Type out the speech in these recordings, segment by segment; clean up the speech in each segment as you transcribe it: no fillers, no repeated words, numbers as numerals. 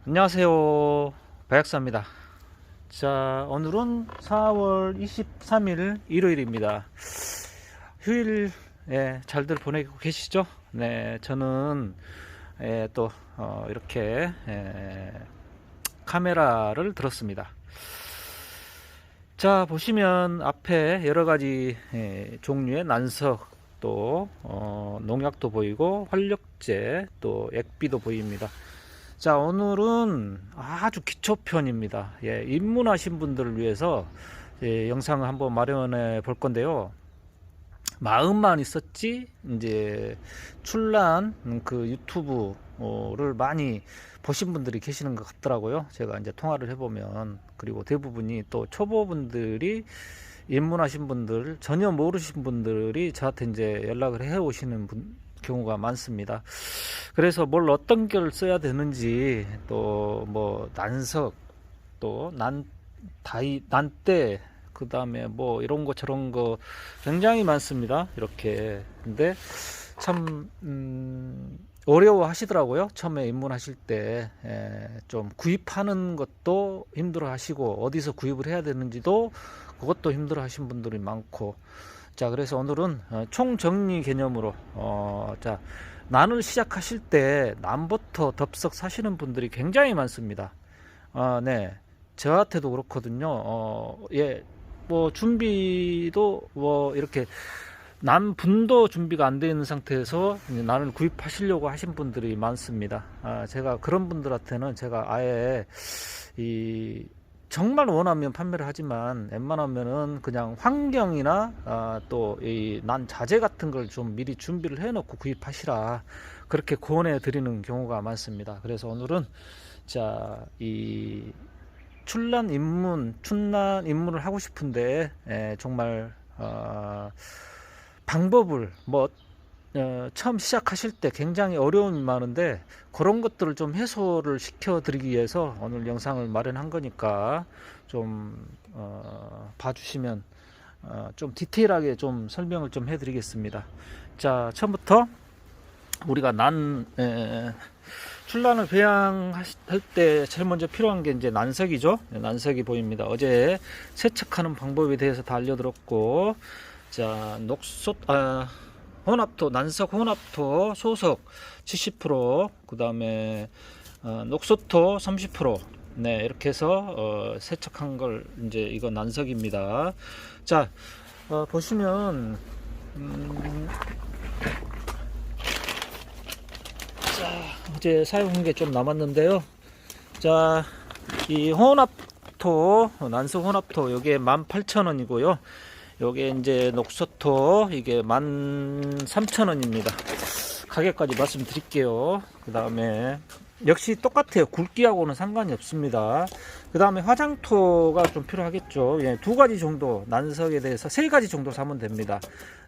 안녕하세요, 박약사입니다. 자, 오늘은 4월 23일 일요일입니다. 휴일 잘들 보내고 계시죠? 네, 저는 또 이렇게 카메라를 들었습니다. 자, 보시면 앞에 여러가지 종류의 난석, 또 농약도 보이고 활력제, 또 액비도 보입니다. 자, 오늘은 아주 기초편입니다. 입문하신 분들을 위해서 영상을 한번 마련해 볼 건데요. 마음만 있었지 이제 출란 그 유튜브를 많이 보신 분들이 계시는 것 같더라고요. 제가 이제 통화를 해보면. 그리고 대부분이 또 초보분들이, 입문하신 분들, 전혀 모르신 분들이 저한테 이제 연락을 해 오시는 경우가 많습니다. 그래서 뭘 어떤 걸 써야 되는지, 또 뭐 난석, 또 난대, 그 다음에 뭐 이런 거 저런 거 굉장히 많습니다. 이렇게. 근데 참 어려워 하시더라고요. 처음에 입문하실 때 좀 구입하는 것도 힘들어 하시고, 어디서 구입을 해야 되는지도 그것도 힘들어 하신 분들이 많고. 자, 그래서 오늘은 총정리 개념으로 자, 난을 시작하실 때 난부터 덥석 사시는 분들이 굉장히 많습니다. 네, 저한테도 그렇거든요. 뭐 준비도 뭐 이렇게 난분도 준비가 안 되어 있는 상태에서 난을 구입하시려고 하신 분들이 많습니다. 제가 그런 분들한테는 제가 아예 정말 원하면 판매를 하지만, 웬만하면은 그냥 환경이나 또 이 난 자재 같은 걸 좀 미리 준비를 해 놓고 구입하시라, 그렇게 권해 드리는 경우가 많습니다. 그래서 오늘은 자, 이 출란 입문을 하고 싶은데 정말 방법을 처음 시작하실 때 굉장히 어려움이 많은데, 그런 것들을 좀 해소를 시켜 드리기 위해서 오늘 영상을 마련한 거니까 좀 봐주시면 좀 디테일하게 좀 설명을 좀 해드리겠습니다. 자, 처음부터 우리가 출란을 배양할 때 제일 먼저 필요한 게 이제 난석이죠. 난석이 보입니다. 어제 세척하는 방법에 대해서 다 알려드렸고, 자, 혼합토, 난석 혼합토 소속 70%, 그 다음에 녹소토 30%. 네, 이렇게 해서 세척한 걸, 이제 이거 난석입니다. 자, 보시면 자, 이제 사용한 게 좀 남았는데요. 자, 이 혼합토, 난석 혼합토, 요게 18,000원이고요. 요게 이제 녹소토, 이게 13,000원입니다. 가격까지 말씀드릴게요. 그 다음에 역시 똑같아요. 굵기하고는 상관이 없습니다. 그 다음에 화장토가 좀 필요하겠죠. 두 가지 정도, 난석에 대해서 3가지 정도 사면 됩니다.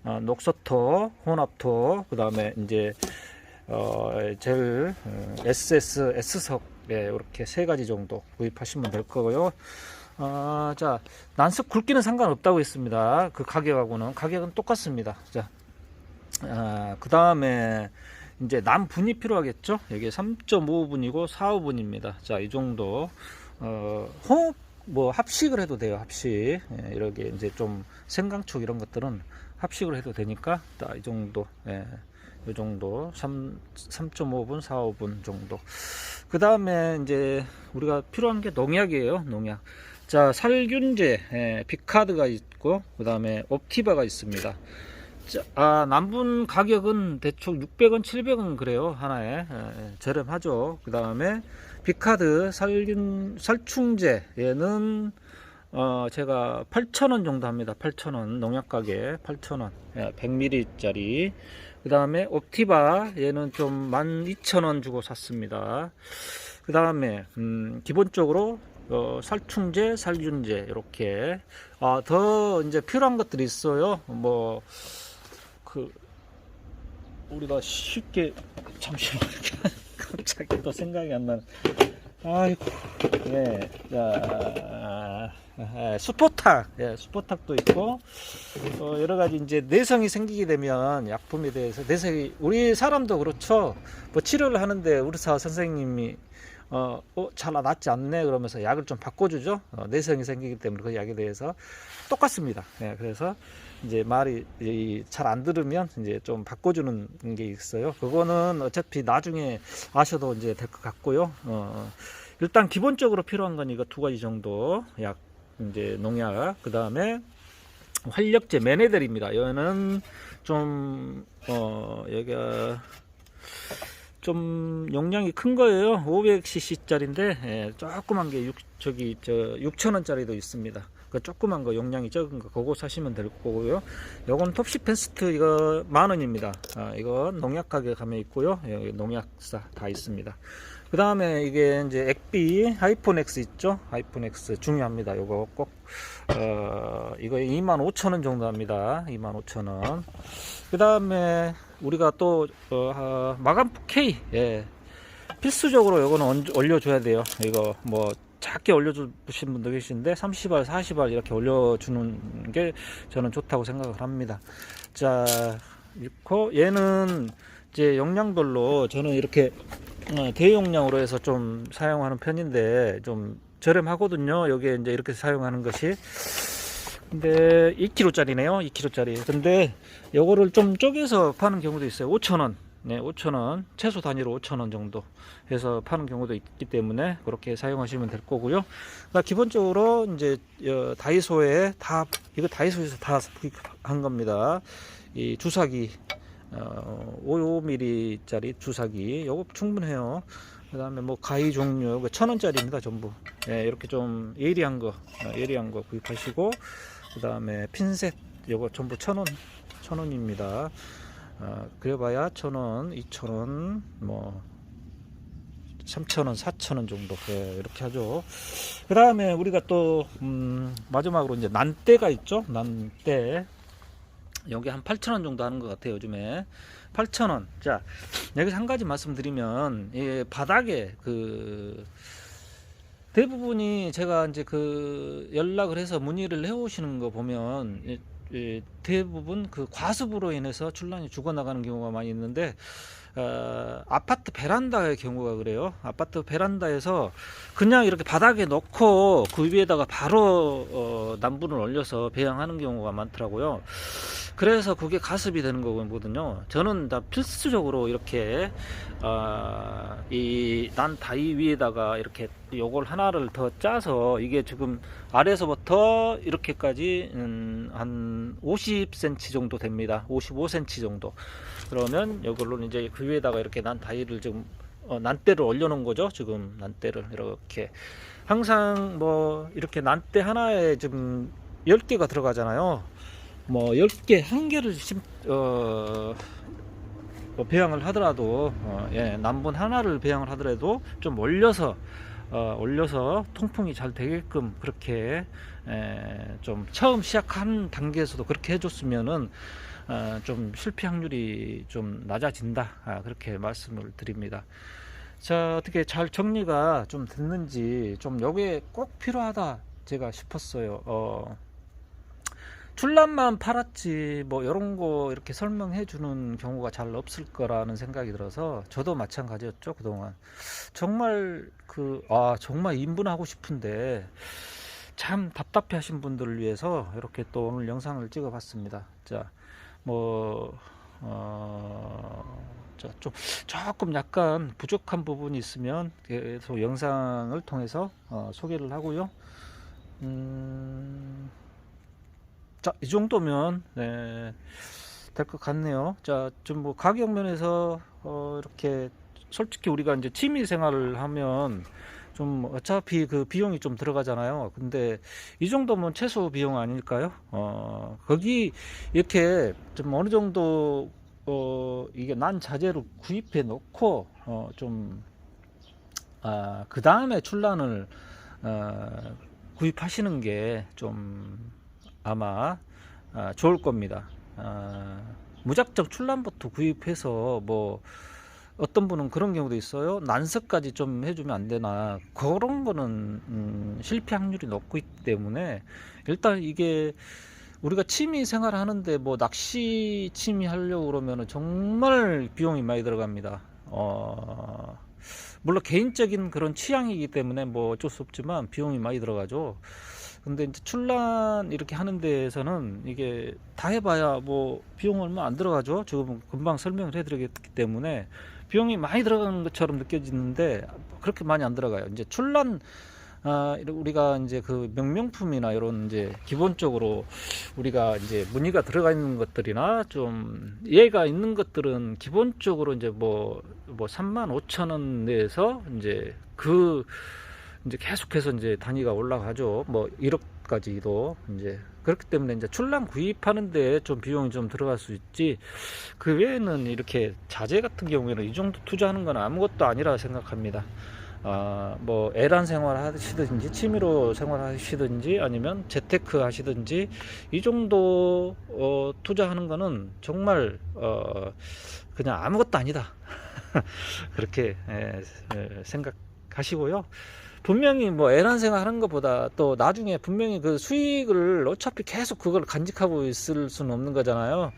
녹소토, 혼합토, 그 다음에 이제 젤, S석, 이렇게 3가지 정도 구입하시면 될 거고요. 자, 난석 굵기는 상관없다고 했습니다. 그 가격은 똑같습니다. 자, 그 다음에 이제 난분이 필요하겠죠. 여기 3.5분이고 4호분입니다. 자, 이 정도. 호흡 뭐 합식을 해도 돼요. 합식. 이렇게 이제 좀 생강축 이런 것들은 합식을 해도 되니까, 이 정도. 이 정도 3.5분 4호분 정도. 그 다음에 이제 우리가 필요한 게 농약이에요. 농약. 자, 살균제, 비카드가 있고, 그 다음에 옵티바가 있습니다. 자, 난분 가격은 대충 600원 700원 그래요. 하나에. 저렴하죠. 그 다음에 비카드 살충제, 얘는 제가 8,000원 정도 합니다. 8,000원, 농약 가격 8,000원, 100ml 짜리. 그 다음에 옵티바, 얘는 좀 12,000원 주고 샀습니다. 그 다음에 기본적으로 살충제, 살균제, 이렇게. 더 이제 필요한 것들이 있어요. 뭐 우리가 쉽게, 잠시만, 갑자기 또 생각이 안 나는. 아이고, 자, 수포탁, 수포탁도 있고, 여러 가지 이제 내성이 생기게 되면 약품에 대해서, 내성이, 우리 사람도 그렇죠. 뭐 치료를 하는데 의사 선생님이 잘 낫지 않네 그러면서 약을 좀 바꿔주죠. 내성이 생기기 때문에 그 약에 대해서 똑같습니다. 예, 그래서 이제 말이 잘 안 들으면 이제 좀 바꿔주는 게 있어요. 그거는 어차피 나중에 아셔도 이제 될 것 같고요. 일단 기본적으로 필요한 건 이거 2가지 정도 약, 이제 농약, 그 다음에 활력제 맨에들입니다. 이거는 좀 여기가 좀 용량이 큰 거예요. 500cc 짜리인데, 예, 조그만 게 6,000원짜리도 있습니다. 그 조그만 거, 용량이 적은 거, 그거 사시면 될 거고요. 요건 톱시펜스트 이거 10,000원입니다. 이거 농약 가게 가면 있고요. 여기 농약사 다 있습니다. 그 다음에 이게 이제 액비 하이포넥스 있죠. 하이포넥스 중요합니다. 요거 꼭 이거 25,000원 정도 합니다. 25,000원. 그 다음에 우리가 또 마감프 K, 예, 필수적으로 요거는 올려줘야 돼요. 이거 뭐 작게 올려주신 분도 계신데 30알 40알 이렇게 올려주는 게 저는 좋다고 생각을 합니다. 자, 이거 얘는 이제 용량별로 저는 이렇게 대용량으로 해서 좀 사용하는 편인데 좀 저렴하거든요. 여기에 이제 이렇게 사용하는 것이. 근데 2kg짜리네요. 2kg짜리. 근데 요거를 좀 쪼개서 파는 경우도 있어요. 5,000원. 네, 5,000원. 최소 단위로 5,000원 정도 해서 파는 경우도 있기 때문에 그렇게 사용하시면 될 거고요. 그러니까 기본적으로 이제 다이소에 이거 다이소에서 다 구입한 겁니다. 이 주사기 5mm 짜리 주사기 요거 충분해요. 그 다음에 뭐 가위 종류 1,000원짜리입니다 전부. 예, 이렇게 좀 예리한 거 구입하시고, 그 다음에 핀셋 요거 전부 1,000원입니다. 그래봐야 1,000원 2,000원 뭐 3,000원 4,000원 정도, 예, 이렇게 하죠. 그 다음에 우리가 또 마지막으로 이제 난대가 있죠. 난대 여기 한 8,000원 정도 하는 것 같아요 요즘에. 8,000원. 자, 여기서 한 가지 말씀드리면, 이 바닥에 대부분이 제가 이제 연락을 해서 문의를 해 오시는 거 보면 대부분 과습으로 인해서 출란이 죽어나가는 경우가 많이 있는데, 아파트 베란다의 경우가 그래요. 아파트 베란다에서 그냥 이렇게 바닥에 놓고 그 위에다가 바로 난분을 올려서 배양하는 경우가 많더라고요. 그래서 그게 가습이 되는 거거든요. 저는 다 필수적으로 이렇게 이 난 다이 위에다가 이렇게 요걸 하나를 더 짜서, 이게 지금 아래에서부터 이렇게까지 한 50cm 정도 됩니다. 55cm 정도. 그러면 이걸로 이제 그 위에다가 이렇게 난 다이를 지금 난대를 올려놓은 거죠. 지금 난대를 이렇게 항상 뭐 이렇게 난대 하나에 지금 10개가 들어가잖아요. 뭐 10개, 1개를 배양을 하더라도, 예, 난분 하나를 배양을 하더라도 좀 올려서 통풍이 잘 되게끔 그렇게, 좀 처음 시작한 단계에서도 그렇게 해줬으면은 좀 실패 확률이 좀 낮아진다, 그렇게 말씀을 드립니다. 자, 어떻게 잘 정리가 좀 됐는지, 좀 여기에 꼭 필요하다 제가 싶었어요. 출란만 팔았지 뭐 이런 거 이렇게 설명해 주는 경우가 잘 없을 거라는 생각이 들어서, 저도 마찬가지였죠. 그동안 정말 정말 인분하고 싶은데 참 답답해 하신 분들을 위해서 이렇게 또 오늘 영상을 찍어 봤습니다. 자, 뭐 조금 약간 부족한 부분이 있으면 계속 영상을 통해서 소개를 하고요. 자, 이 정도면 될 것 같네요. 자, 좀 뭐 가격 면에서 이렇게 솔직히 우리가 이제 취미 생활을 하면 좀 어차피 그 비용이 좀 들어가잖아요. 근데 이 정도면 최소 비용 아닐까요? 거기 이렇게 좀 어느 정도 이게 난 자재를 구입해 놓고 그 다음에 출란을 구입하시는 게 좀 아마 좋을 겁니다. 무작정 출란부터 구입해서 뭐 어떤 분은 그런 경우도 있어요. 난석까지 좀 해주면 안 되나, 그런 거는 실패 확률이 높고 있기 때문에, 일단 이게 우리가 취미 생활 하는데 뭐 낚시 취미 하려고 그러면 정말 비용이 많이 들어갑니다. 물론 개인적인 그런 취향이기 때문에 뭐 어쩔 수 없지만 비용이 많이 들어가죠. 근데 이제 출란 이렇게 하는 데에서는 이게 다 해봐야 뭐 비용 얼마 안 들어가죠. 지금 금방 설명을 해드리기 때문에 비용이 많이 들어가는 것처럼 느껴지는데 그렇게 많이 안 들어가요. 이제 출란 우리가 이제 그 명명품이나 이런 이제 기본적으로 우리가 이제 무늬가 들어가 있는 것들이나 좀 예가 있는 것들은 기본적으로 이제 뭐 35,000원 내에서 이제 이제 계속해서 이제 단위가 올라가죠. 뭐 1억까지도 이제 그렇기 때문에 이제 출란 구입하는데 좀 비용이 좀 들어갈 수 있지. 그 외에는 이렇게 자재 같은 경우에는 이 정도 투자하는 건 아무것도 아니라 생각합니다. 뭐 애란 생활 하시든지 취미로 생활하시든지 아니면 재테크 하시든지 이 정도 투자하는 거는 정말 그냥 아무것도 아니다. 그렇게 생각하시고요. 분명히 뭐 애란 생활 하는 것보다 또 나중에 분명히 그 수익을 어차피 계속 그걸 간직하고 있을 수는 없는 거잖아요.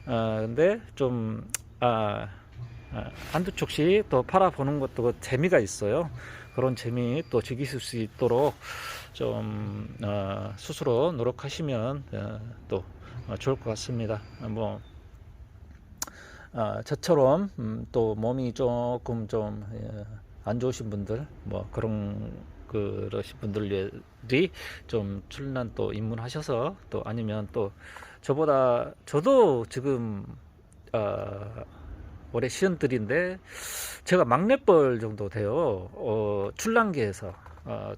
근데 좀 한두 촉씩 또 팔아보는 것도 그 재미가 있어요. 그런 재미 또 즐기실 수 있도록 좀 스스로 노력하시면 또 좋을 것 같습니다. 뭐 저처럼 또 몸이 조금 좀 안 좋으신 분들 뭐 그러신 분들이 좀 출란 또 입문하셔서 또 아니면 또 저도 지금 올해 시즌들인데 제가 막내뻘 정도 돼요. 출란계에서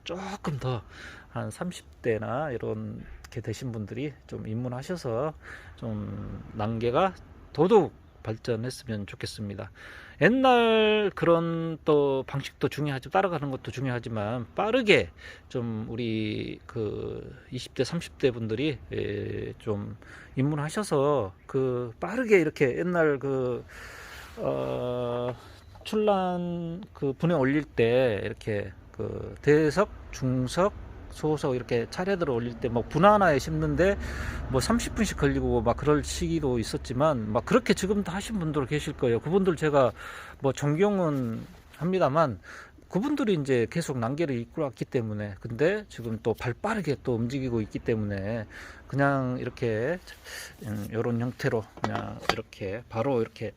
조금 더 한 30대나 이렇게 되신 분들이 좀 입문하셔서 좀 난계가 더더욱 발전했으면 좋겠습니다. 옛날 그런 또 방식도 중요하죠. 따라가는 것도 중요하지만 빠르게 좀 우리 그 20대 30대 분들이 좀 입문하셔서 그 빠르게 이렇게 옛날 출란 그 분에 올릴 때 이렇게 그 대석, 중석, 소석 이렇게 차례대로 올릴 때 뭐 분 하나에 심는데 뭐 30분씩 걸리고 막 그럴 시기도 있었지만 막 그렇게 지금도 하신 분들 계실 거예요. 그분들 제가 뭐 존경은 합니다만 그분들이 이제 계속 난계를 이끌어왔기 때문에 근데 지금 또 발 빠르게 또 움직이고 있기 때문에 그냥 이렇게 이런 형태로 그냥 이렇게 바로 이렇게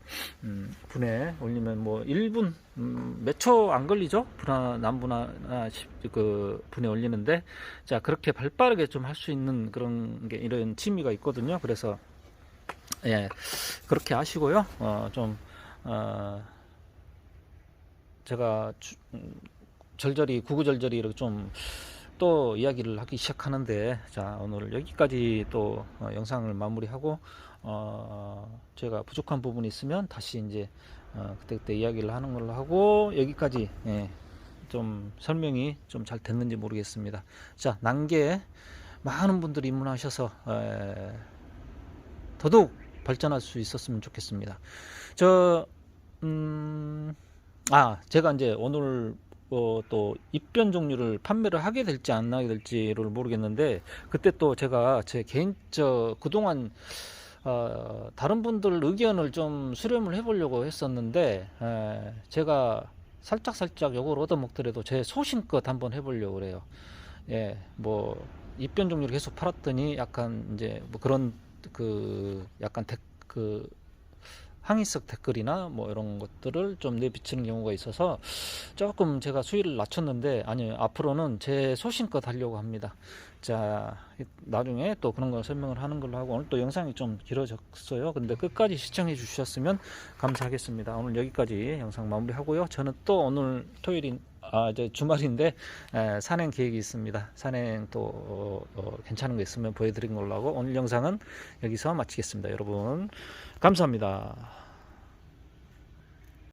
분해 올리면 뭐 1분 몇 초 안 걸리죠? 남분화 그 분해 올리는데 자 그렇게 발 빠르게 좀 할 수 있는 그런 게 이런 취미가 있거든요. 그래서 예 그렇게 하시고요. 제가 구구절절히 이렇게 좀 또 이야기를 하기 시작하는데 자 오늘 여기까지 또 영상을 마무리하고 제가 부족한 부분이 있으면 다시 이제 그때 이야기를 하는 걸로 하고 여기까지 좀 설명이 좀 잘 됐는지 모르겠습니다. 자 난계 많은 분들이 입문하셔서 더더욱 발전할 수 있었으면 좋겠습니다. 제가 이제 오늘 또 입변 종류를 판매를 하게 될지 안 하게 될지를 모르겠는데 그때 또 제가 제 개인적 그동안 다른 분들 의견을 좀 수렴을 해보려고 했었는데 제가 살짝 요걸 얻어먹더라도 제 소신껏 한번 해보려고 그래요. 예, 뭐 입변 종류를 계속 팔았더니 약간 이제 뭐 그런 약간 항의성 댓글이나 뭐 이런 것들을 좀 내비치는 경우가 있어서 조금 제가 수위를 낮췄는데 아니요 앞으로는 제 소신껏 하려고 합니다. 자 나중에 또 그런 걸 설명을 하는 걸로 하고 오늘 또 영상이 좀 길어졌어요. 근데 끝까지 시청해 주셨으면 감사하겠습니다. 오늘 여기까지 영상 마무리하고요. 저는 또 오늘 토요일인 이제 주말인데 산행 계획이 있습니다. 산행 또 괜찮은 거 있으면 보여드린 걸로 하고 오늘 영상은 여기서 마치겠습니다. 여러분 감사합니다.